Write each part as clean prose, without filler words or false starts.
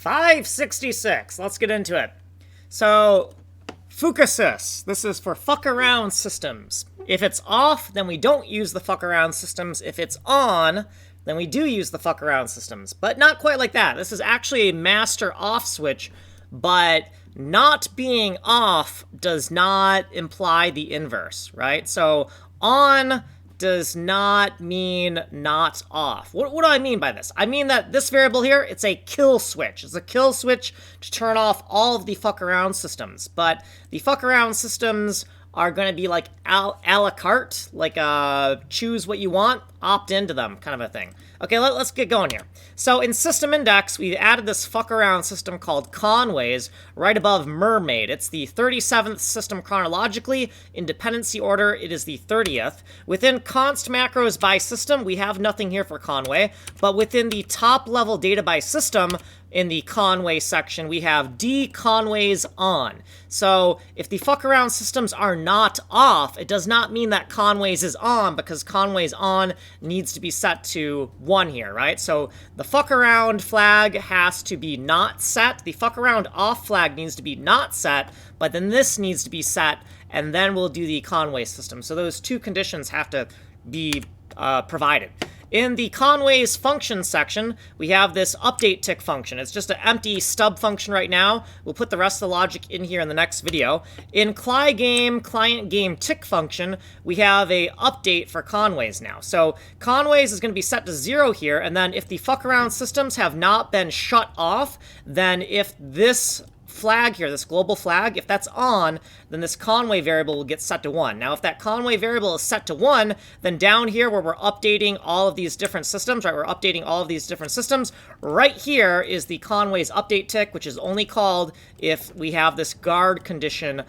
566. Let's get into it. So, Fukasis. This is for fuck around systems. If it's off, then we don't use the fuck around systems. If it's on, then we do use the fuck around systems. But not quite like that. This is actually a master off switch, but not being off does not imply the inverse, right? So on does not mean not off. What do I mean by this? I mean that this variable here, it's a kill switch. It's a kill switch to turn off all of the fuck around systems. But the fuck around systems are going to be like a la carte, like choose what you want, opt into them kind of a thing. Okay, let's get going here. So in system index, we've added this fuck around system called CONWAYS right above mermaid. It's the 37th system chronologically. In dependency order, it is the 30th. Within const macros by system, we have nothing here for Conway, but within the top level data by system, in the Conway section, we have d-conways on. So if the fuck around systems are not off, it does not mean that Conways is on, because Conways on needs to be set to 1 here, right? So the fuck around flag has to be not set. The fuck around off flag needs to be not set, but then this needs to be set, and then we'll do the Conway system. So those two conditions have to be provided. In the CONWAYS function section, we have this update tick function. It's just an empty stub function right now. We'll put the rest of the logic in here in the next video. In G.ame client game tick function, we have a update for CONWAYS now. So CONWAYS is going to be set to 0 here, and then if the fuck around systems have not been shut off, then if this flag here, this global flag, if that's on, then this Conway variable will get set to 1. Now, if that Conway variable is set to 1, then down here where we're updating all of these different systems, right, we're updating all of these different systems, right here is the Conway's update tick, which is only called if we have this guard condition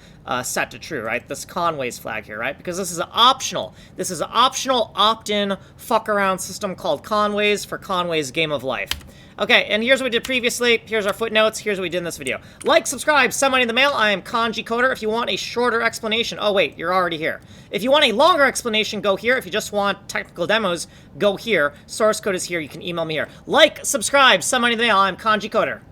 set to true, right, this Conway's flag here, right, because this is optional. This is an optional opt-in fuck around system called Conways for Conway's Game of Life. Okay, and here's what we did previously. Here's our footnotes. Here's what we did in this video. Like, subscribe, send money in the mail. I am Coder. If you want a shorter explanation, oh wait, you're already here. If you want a longer explanation, go here. If you just want technical demos, go here. Source code is here. You can email me here. Like, subscribe, send money in the mail. I'm Coder.